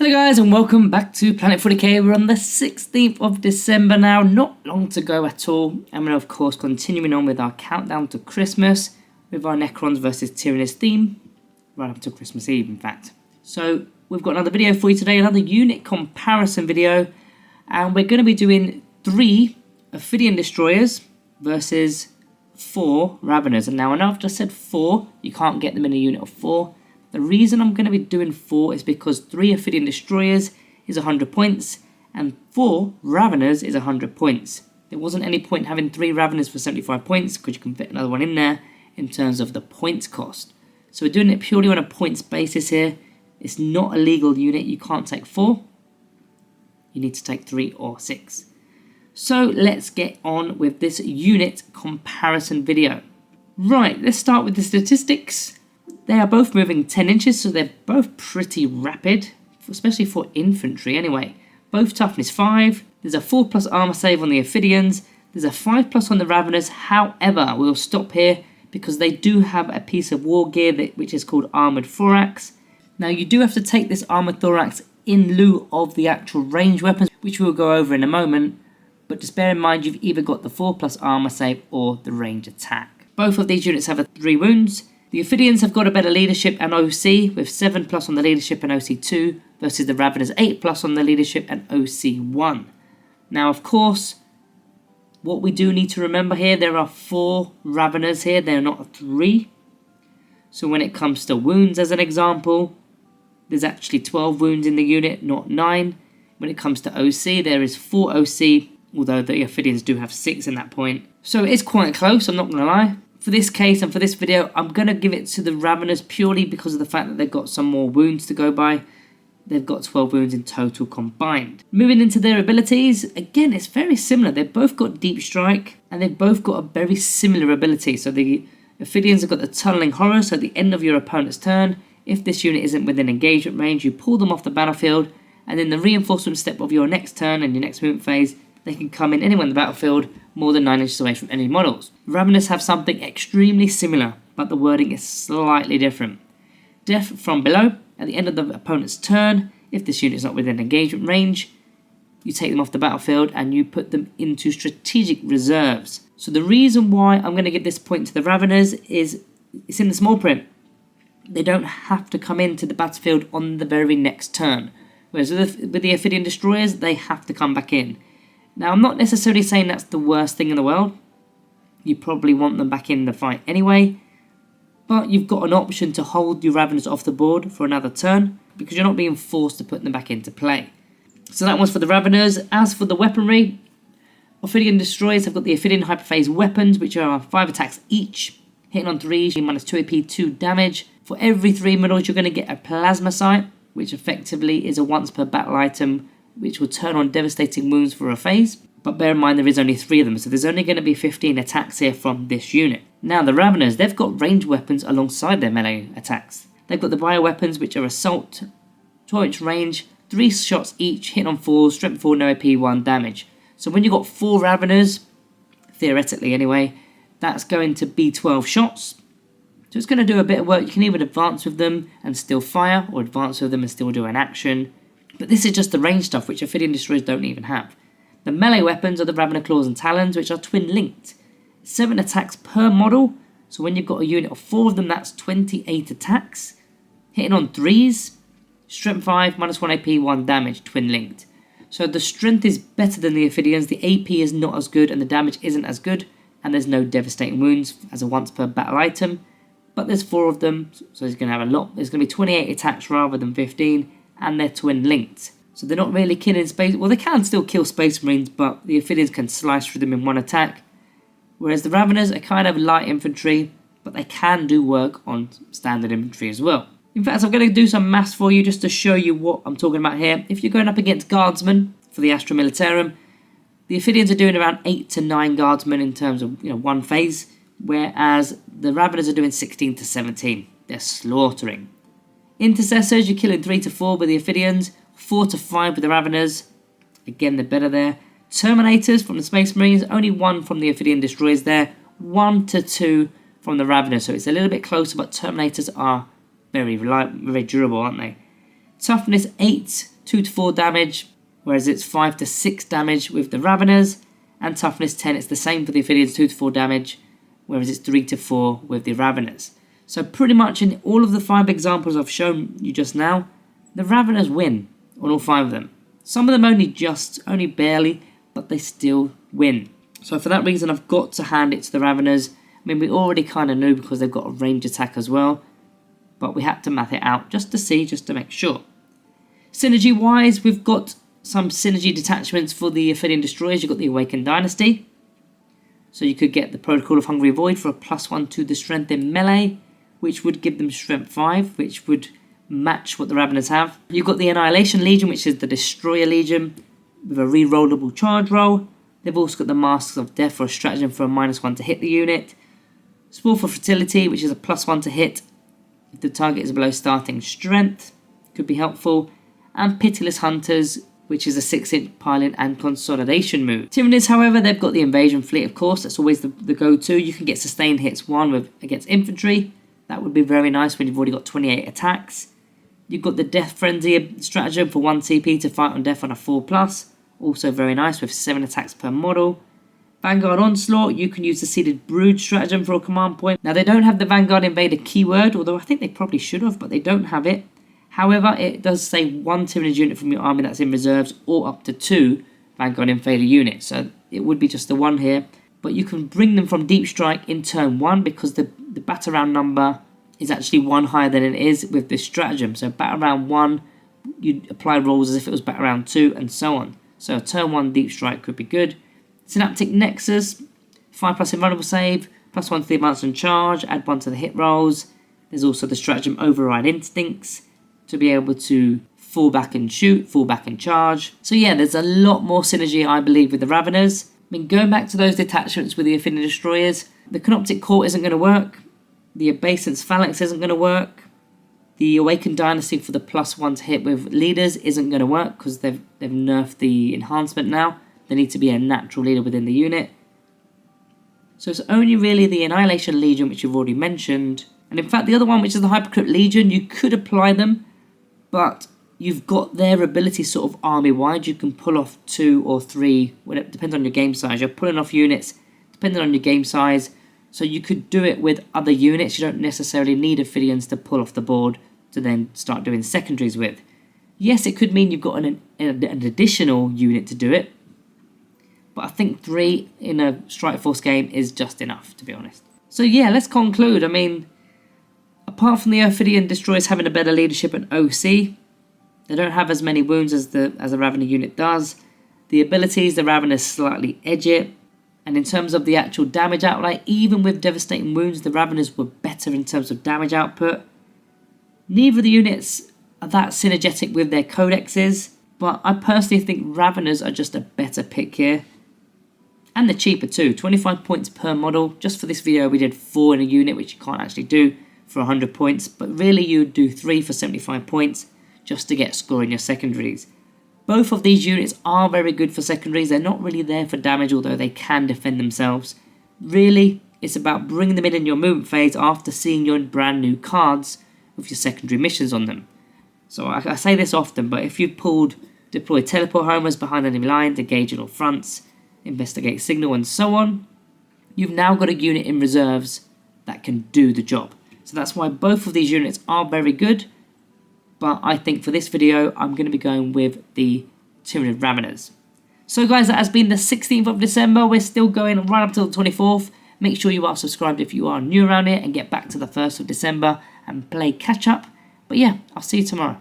Hello guys and welcome back to Planet 40k. We're on the 16th of December now, not long to go at all, and we're of course continuing on with our countdown to Christmas with our Necrons versus Tyranids theme, right up to Christmas Eve in fact. So we've got another video for you today, another unit comparison video, and we're going to be doing 3 Ophydian Destroyers versus 4 Raveners. And now I know I've just said 4, you can't get them in a unit of 4. The reason I'm going to be doing 4 is because 3 Ophydian Destroyers is 100 points and 4 Raveners is 100 points. There wasn't any point having 3 Raveners for 75 points because you can fit another one in there in terms of the points cost. So we're doing it purely on a points basis here. It's not a legal unit, you can't take 4. You need to take 3 or 6. So let's get on with this unit comparison video. Right, let's start with the statistics. They are both moving 10 inches, so they're both pretty rapid, especially for infantry anyway. Both toughness 5, there's a 4+ armor save on the Ophydians, there's a 5+ on the Raveners. However, we'll stop here because they do have a piece of war gear which is called Armoured Thorax. Now you do have to take this Armoured Thorax in lieu of the actual range weapons, which we'll go over in a moment, but just bear in mind you've either got the 4+ armor save or the range attack. Both of these units have 3 wounds. The Ophydians have got a better leadership and OC with 7+ on the leadership and OC 2 versus the Raveners 8+ on the leadership and OC 1. Now of course, what we do need to remember here, there are 4 Raveners here, they're not 3. So when it comes to wounds as an example, there's actually 12 wounds in the unit, not 9. When it comes to OC, there is 4 OC, although the Ophydians do have 6 in that point. So it is quite close, I'm not going to lie. For this case and for this video, I'm going to give it to the Raveners purely because of the fact that they've got some more wounds to go by. They've got 12 wounds in total combined. Moving into their abilities, again, it's very similar. They've both got Deep Strike and they've both got a very similar ability. So the Ophydians have got the Tunneling Horror, so at the end of your opponent's turn, if this unit isn't within engagement range, you pull them off the battlefield, and in the reinforcement step of your next turn and your next movement phase, they can come in anywhere in the battlefield more than 9 inches away from any models. Raveners have something extremely similar, but the wording is slightly different. Death from below, at the end of the opponent's turn, if this unit is not within engagement range, you take them off the battlefield and you put them into strategic reserves. So the reason why I'm going to give this point to the Raveners is it's in the small print. They don't have to come into the battlefield on the very next turn. Whereas with the Ophydian Destroyers, they have to come back in. Now, I'm not necessarily saying that's the worst thing in the world. You probably want them back in the fight anyway. But you've got an option to hold your Raveners off the board for another turn because you're not being forced to put them back into play. So that was for the Raveners. As for the weaponry, Ophydian Destroyers have got the Ophydian Hyperphase weapons, which are 5 attacks each. Hitting on 3, minus 2 AP, 2 damage. For every 3 middles, you're going to get a Plasma Sight, which effectively is a once per battle item, which will turn on devastating wounds for a phase. But bear in mind there is only 3 of them, so there's only going to be 15 attacks here from this unit. Now the Raveners, they've got ranged weapons alongside their melee attacks. They've got the bioweapons, which are Assault, 12-inch range, 3 shots each, hit on 4, strength 4, no AP, 1 damage. So when you've got 4 Raveners, theoretically anyway, that's going to be 12 shots. So it's going to do a bit of work. You can either advance with them and still fire, or advance with them and still do an action. But this is just the range stuff, which Ophydian Destroyers don't even have. The melee weapons are the Ravener Claws and Talons, which are twin-linked. 7 attacks per model, so when you've got a unit of 4 of them, that's 28 attacks. Hitting on 3s, strength 5, minus 1 AP, 1 damage, twin-linked. So the strength is better than the Ophydians, the AP is not as good, and the damage isn't as good, and there's no devastating wounds as a once per battle item. But there's 4 of them, so he's going to have a lot. There's going to be 28 attacks rather than 15, and they're twin-linked. So they're not really killing space. Well, they can still kill Space Marines, but the Ophydians can slice through them in 1 attack. Whereas the Raveners are kind of light infantry, but they can do work on standard infantry as well. In fact, I'm going to do some maths for you just to show you what I'm talking about here. If you're going up against Guardsmen for the Astra Militarum, the Ophydians are doing around 8 to 9 Guardsmen in terms of one phase, whereas the Raveners are doing 16 to 17. They're slaughtering. Intercessors, you're killing 3 to 4 with the Ophydians, 4 to 5 with the Raveners. Again, they're better there. Terminators from the Space Marines, only 1 from the Ophydian Destroyers there, 1 to 2 from the Raveners. So it's a little bit closer, but Terminators are very reliable, very durable, aren't they? Toughness 8 2 to 4 damage, whereas it's 5 to 6 damage with the Raveners, and toughness 10, it's the same for the Ophydians, 2 to 4 damage, whereas it's 3 to 4 with the Raveners. So pretty much in all of the 5 examples I've shown you just now, the Raveners win on all 5 of them. Some of them only barely, but they still win. So for that reason, I've got to hand it to the Raveners. I mean, we already kind of knew because they've got a range attack as well, but we had to math it out just to make sure. Synergy-wise, we've got some synergy detachments for the Ophydian Destroyers. You've got the Awakened Dynasty. So you could get the Protocol of Hungry Void for a +1 to the strength in melee, which would give them strength 5, which would match what the Raveners have. You've got the Annihilation Legion, which is the Destroyer Legion, with a re-rollable charge roll. They've also got the Masks of Death for a stratagem for a -1 to hit the unit. Spore for Fertility, which is a +1 to hit if the target is below starting strength. Could be helpful. And Pitiless Hunters, which is a 6-inch pilot and consolidation move. Tyranids, however, they've got the Invasion Fleet, of course. That's always the go-to. You can get sustained hits 1 against infantry. That would be very nice when you've already got 28 attacks. You've got the Death Frenzy stratagem for 1 CP to fight on death on a 4+. Also very nice with 7 attacks per model. Vanguard Onslaught, you can use the Seeded Brood stratagem for a command point. Now they don't have the Vanguard Invader keyword, although I think they probably should have, but they don't have it. However, it does say 1 Tyranid unit from your army that's in reserves, or up to 2 Vanguard Invader units. So it would be just the 1 here. But you can bring them from Deep Strike in turn 1 because the battle round number is actually 1 higher than it is with this stratagem. So battle round 1, you'd apply rolls as if it was battle round 2 and so on. So turn 1 Deep Strike could be good. Synaptic Nexus, 5+ invulnerable save, +1 to the advance and charge, add 1 to the hit rolls. There's also the stratagem Override Instincts to be able to fall back and shoot, fall back and charge. So yeah, there's a lot more synergy, I believe, with the Raveners. I mean, going back to those detachments with the Ophydian Destroyers, the Canoptic Court isn't going to work. The Obeisance Phalanx isn't going to work. The Awakened Dynasty for the +1 to hit with leaders isn't going to work because they've nerfed the enhancement now. They need to be a natural leader within the unit. So it's only really the Annihilation Legion, which you've already mentioned. And in fact, the other one, which is the Hypocrite Legion, you could apply them, but you've got their ability sort of army-wide. You can pull off 2 or 3, it depends on your game size. You're pulling off units depending on your game size. So you could do it with other units. You don't necessarily need Ophydians to pull off the board to then start doing secondaries with. Yes, it could mean you've got an additional unit to do it, but I think 3 in a Strike Force game is just enough, to be honest. So yeah, let's conclude. I mean, apart from the Ophydian Destroyers having a better leadership at OC, they don't have as many wounds as the Ravener unit does. The abilities, the Raveners slightly edge it. And in terms of the actual damage outlay, even with devastating wounds, the Raveners were better in terms of damage output. Neither of the units are that synergetic with their codexes, but I personally think Raveners are just a better pick here. And they're cheaper too, 25 points per model. Just for this video we did 4 in a unit, which you can't actually do for 100 points, but really you would do 3 for 75 points just to get a score in your secondaries. Both of these units are very good for secondaries. They're not really there for damage, although they can defend themselves. Really, it's about bringing them in your movement phase after seeing your brand new cards with your secondary missions on them. So I say this often, but if you've pulled Deploy Teleport Homers behind enemy lines, engage in all fronts, Investigate Signal and so on, you've now got a unit in reserves that can do the job. So that's why both of these units are very good. But I think for this video, I'm going to be going with the Tyranid Raveners. So guys, that has been the 16th of December. We're still going right up till the 24th. Make sure you are subscribed if you are new around here and get back to the 1st of December and play catch up. But yeah, I'll see you tomorrow.